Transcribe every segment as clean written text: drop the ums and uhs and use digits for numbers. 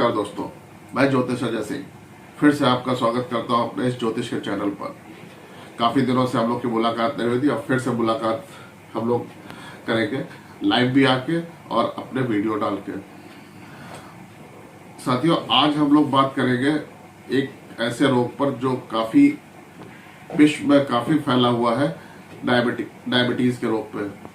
नमस्कार दोस्तों, मैं ज्योतिष अजय सिंह फिर से आपका स्वागत करता हूं अपने इस ज्योतिष के चैनल पर। काफ़ी दिनों से हम लोग की मुलाकात नहीं हुई थी, अब फिर से मुलाकात हम लोग करेंगे लाइव भी आके और अपने वीडियो डाल के। साथियों, आज हम लोग बात करेंगे एक ऐसे रोग पर जो काफ़ी विश्व में काफ़ी फैला हुआ है, डायबिटीज़ के रोग पे।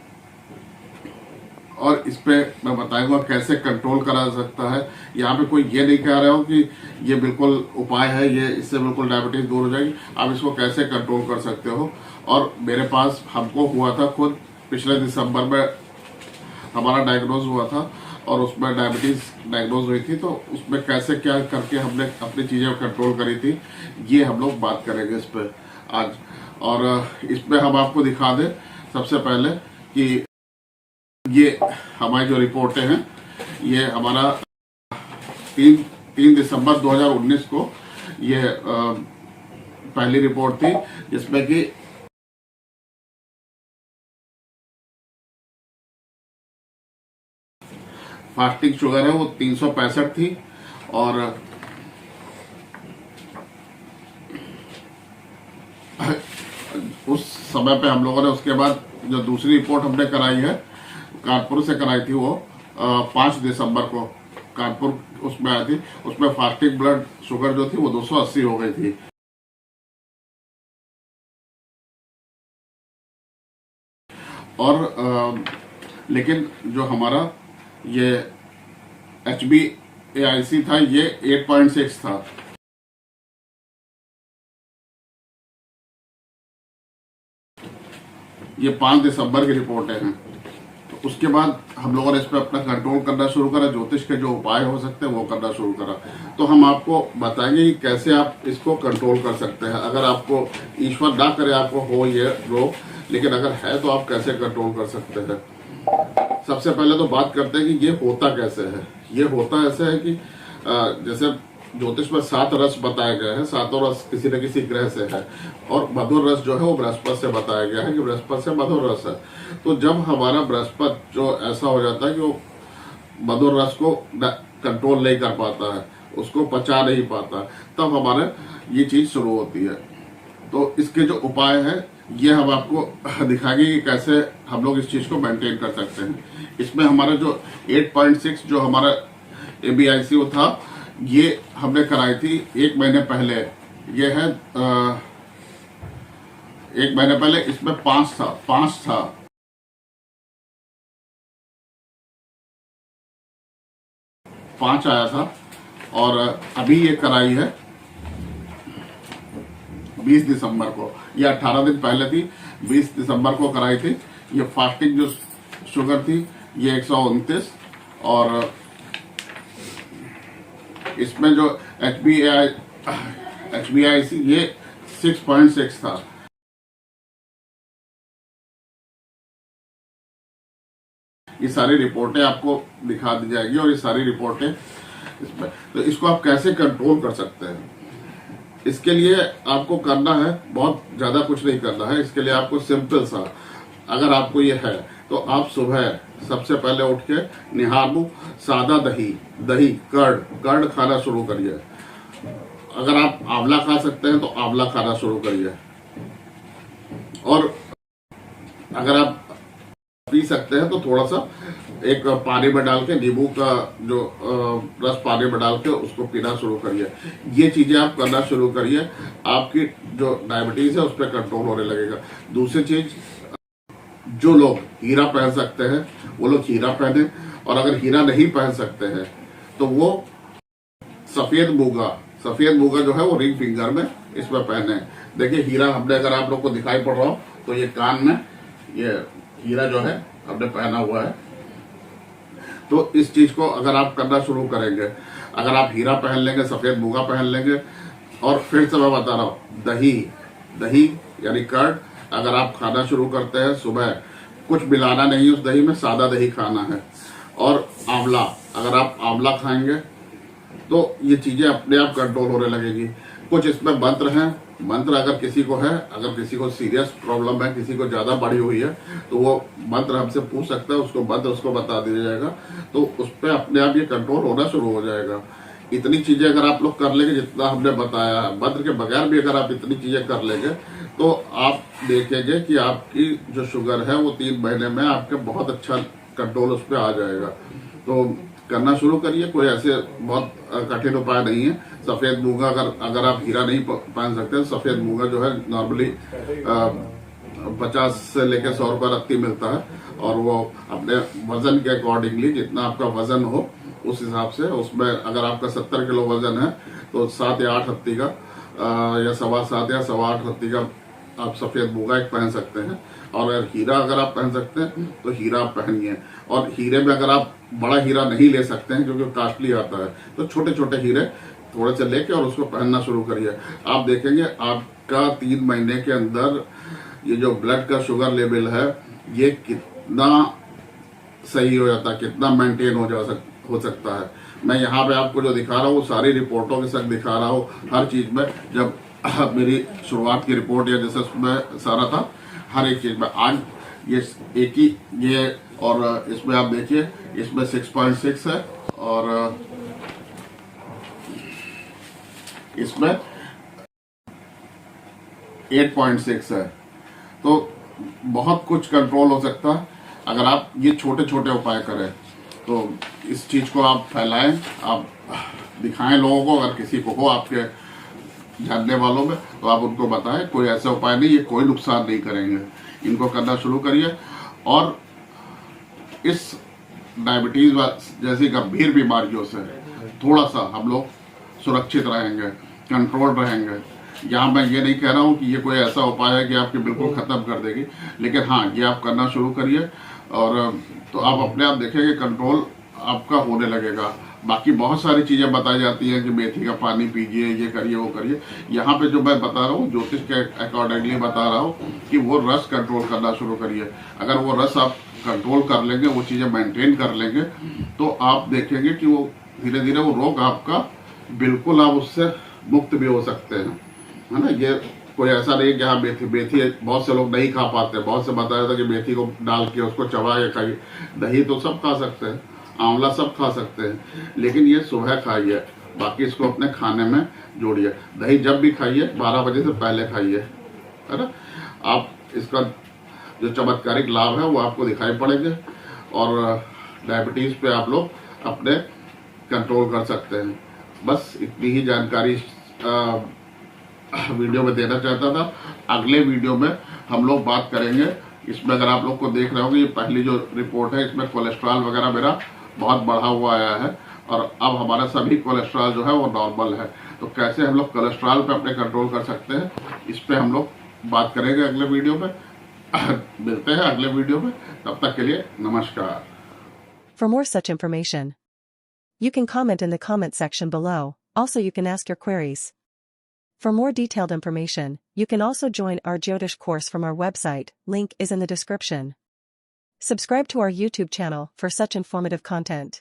और इस पे मैं बताऊंगा कैसे कंट्रोल करा सकता है। यहाँ पे कोई ये नहीं कह रहा हो कि ये बिल्कुल उपाय है, ये इससे बिल्कुल डायबिटीज दूर हो जाएगी। आप इसको कैसे कंट्रोल कर सकते हो। और मेरे पास हमको हुआ था, खुद पिछले दिसंबर में हमारा डायग्नोज हुआ था और उसमें डायबिटीज डायग्नोज हुई थी। तो उसमें कैसे क्या करके हमने अपनी चीजें कंट्रोल करी थी, ये हम लोग बात करेंगे इस पे आज। और इसमें हम आपको दिखा दें सबसे पहले कि ये हमारी जो रिपोर्टें हैं, ये हमारा 3 दिसंबर 2019 को ये पहली रिपोर्ट थी, जिसमें कि फास्टिंग शुगर है वो 365 थी। और उस समय पे हम लोगों ने उसके बाद जो दूसरी रिपोर्ट हमने कराई है, कानपुर से कराई थी, वो 5 दिसंबर को कानपुर उसमें आई थी। उसमें फास्टिंग ब्लड शुगर जो थी वो 280 हो गई थी। और लेकिन जो हमारा ये HbA1c था, ये 8.6 था। ये 5 दिसंबर की रिपोर्टें हैं। उसके बाद हम लोगों ने इस पर अपना कंट्रोल करना शुरू करा, ज्योतिष के जो उपाय हो सकते हैं वो करना शुरू करा। तो हम आपको बताएंगे कि कैसे आप इसको कंट्रोल कर सकते हैं। अगर आपको, ईश्वर ना करे आपको हो ये रोग, लेकिन अगर है तो आप कैसे कंट्रोल कर सकते हैं। सबसे पहले तो बात करते हैं कि ये होता कैसे है। ये होता ऐसे है कि जैसे ज्योतिष में 7 रस बताए गए हैं, 7 रस किसी न किसी ग्रह से है। और मधुर रस जो है वो बृहस्पति से बताया गया है कि बृहस्पति से मधुर रस है। तो जब हमारा बृहस्पति जो ऐसा हो जाता है कि वो मधुर रस को कंट्रोल नहीं कर पाता है, उसको पचा नहीं पाता, तब हमारे ये चीज शुरू होती है। तो इसके जो उपाय है ये हम आपको दिखाएंगे कि कैसे हम लोग इस चीज को मेंटेन कर सकते हैं। इसमें हमारा जो 8.6 जो हमारा ABIC था, ये हमने कराई थी 1 महीने पहले। ये है 1 महीने पहले। इसमें 5 था 5 आया था। और अभी ये कराई है 20 दिसंबर को। ये 18 दिन पहले थी, 20 दिसंबर को कराई थी। ये फास्टिंग जो शुगर थी ये 129। और इसमें जो HbA1c ये 6.6 था। ये सारी रिपोर्टें आपको दिखा दी जाएगी और ये सारी रिपोर्टें इसमें। तो इसको आप कैसे कंट्रोल कर सकते हैं, इसके लिए आपको करना है, बहुत ज्यादा कुछ नहीं करना है। इसके लिए आपको सिंपल सा, अगर आपको ये है तो आप सुबह सबसे पहले उठ के निहार मुंह सादा दही कर्ड खाना शुरू करिए। अगर आप आंवला खा सकते हैं तो आंवला खाना शुरू करिए। और अगर आप पी सकते हैं तो थोड़ा सा एक पानी में डाल के, नींबू का जो रस पानी में डाल के उसको पीना शुरू करिए। ये चीजें आप करना शुरू करिए, आपकी जो डायबिटीज है उस पर कंट्रोल होने लगेगा। दूसरी चीज, जो लोग हीरा पहन सकते हैं वो लोग हीरा पहने, और अगर हीरा नहीं पहन सकते हैं तो वो सफेद मूंगा जो है वो रिंग फिंगर में इसमें पहने। देखिए हीरा हमने, अगर आप लोग को दिखाई पड़ रहा हो तो ये कान में ये हीरा जो है हमने पहना हुआ है। तो इस चीज को अगर आप करना शुरू करेंगे, अगर आप हीरा पहन लेंगे, सफेद मूंगा पहन लेंगे, और फिर से मैं बता रहा हूँ, दही यानी कर्ड अगर आप खाना शुरू करते हैं, सुबह कुछ मिलाना नहीं उस दही में, सादा दही खाना है। और आंवला, अगर आप आंवला खाएंगे तो ये चीजें अपने आप कंट्रोल होने लगेगी। कुछ इसमें मंत्र हैं, मंत्र अगर किसी को है, अगर किसी को सीरियस प्रॉब्लम है, किसी को ज्यादा बढ़ी हुई है, तो वो मंत्र हमसे पूछ सकता है, उसको मंत्र उसको बता दिया जाएगा, तो उस पर अपने आप ये कंट्रोल होना शुरू हो जाएगा। इतनी चीजें अगर आप लोग कर लेंगे जितना हमने बताया है, मंत्र के बगैर भी अगर आप इतनी चीजें कर लेंगे तो आप देखेंगे कि आपकी जो शुगर है वो 3 महीने में आपके बहुत अच्छा कंट्रोल उस पर आ जाएगा। तो करना शुरू करिए, कोई ऐसे बहुत कठिन उपाय नहीं है। सफेद मूंगा अगर आप हीरा नहीं पहन सकते, सफेद मूंगा जो है नॉर्मली 50 से लेकर 100 रुपये रत्ती मिलता है, और वो अपने वजन के अकॉर्डिंगली जितना आपका वजन हो उस हिसाब से, उसमें अगर आपका 70 किलो वजन है तो 7 या 8 रत्ती का या 7.25 या 8.25 रत्ती का आप सफेद मूंगा एक पहन सकते हैं। और अगर हीरा अगर आप पहन सकते हैं तो हीरा आप पहनिए। और हीरे में अगर आप बड़ा हीरा नहीं ले सकते हैं क्योंकि कॉस्टली आता है, तो छोटे छोटे हीरे थोड़े से लेके और उसको पहनना शुरू करिए। आप देखेंगे आपका 3 महीने के अंदर ये जो ब्लड का शुगर लेवल है ये कितना सही हो जाता है, कितना मेंटेन हो सकता है। मैं यहाँ पे आपको जो दिखा रहा हूँ सारी रिपोर्टों के साथ दिखा रहा हूँ, हर चीज में। जब मेरी शुरुआत की रिपोर्ट या जैसे उसमें सारा था, हर एक चीज में आज ये एक ही ये, और इसमें आप देखिए इसमें 6.6 है और इसमें 8.6 है। तो बहुत कुछ कंट्रोल हो सकता है अगर आप ये छोटे छोटे उपाय करें। तो इस चीज को आप फैलाएं, आप दिखाएं लोगों को। अगर किसी को हो आपके जानने वालों में तो आप उनको बताएं, कोई ऐसा उपाय नहीं, ये कोई नुकसान नहीं करेंगे। इनको करना शुरू करिए और इस डायबिटीज जैसी गंभीर बीमारियों से थोड़ा सा हम लोग सुरक्षित रहेंगे, कंट्रोल रहेंगे। यहाँ मैं ये नहीं कह रहा हूँ कि ये कोई ऐसा उपाय है कि आपके बिल्कुल खत्म कर देगी, लेकिन हाँ ये आप करना शुरू करिए और तो आप अपने आप देखेंगे कंट्रोल आपका होने लगेगा। बाकी बहुत सारी चीजें बताई जाती हैं कि मेथी का पानी पीजिए, ये करिए, वो करिए। यहाँ पे जो मैं बता रहा हूँ ज्योतिष के अकॉर्डिंगली बता रहा हूँ कि वो रस कंट्रोल करना शुरू करिए। अगर वो रस आप कंट्रोल कर लेंगे, वो चीजें मेंटेन कर लेंगे, तो आप देखेंगे कि वो धीरे धीरे वो रोग आपका बिल्कुल आप उससे मुक्त भी हो सकते हैं, है ना। ये कोई ऐसा नहीं कि हाँ मेथी बहुत से लोग नहीं खा पाते। बहुत से बताया था कि मेथी को डाल के उसको चबा के खाइए। दही तो सब खा सकते हैं, आंवला सब खा सकते हैं, लेकिन ये सुबह खाइए, बाकी इसको अपने खाने में जोड़िए। दही जब भी खाइए 12 बजे से पहले खाइए, है ना। आप इसका जो चमत्कारिक लाभ है वो आपको दिखाई पड़ेंगे और डायबिटीज पे आप लोग अपने कंट्रोल कर सकते हैं। बस इतनी ही जानकारी वीडियो में देना चाहता था। अगले वीडियो में हम लोग बात करेंगे इसमें, अगर आप लोग को देख रहे होंगे ये पहली जो रिपोर्ट है इसमें कोलेस्ट्रॉल वगैरह मेरा बहुत बढ़ा हुआ आया है और अब हमारा सभी कोलेस्ट्रॉल जो है वो नॉर्मल है। तो कैसे हम लोग कोलेस्ट्रॉल पे अपने कंट्रोल कर सकते हैं इस पे हम लोग बात करेंगे अगले वीडियो में। मिलते हैं अगले वीडियो में, तब तक के लिए नमस्कार। For more such information, you can comment in the comment section below. Also, you can ask your queries. For more detailed information, you can also join our Jyotish course from our website. Link is in the description. Subscribe to our YouTube channel for such informative content.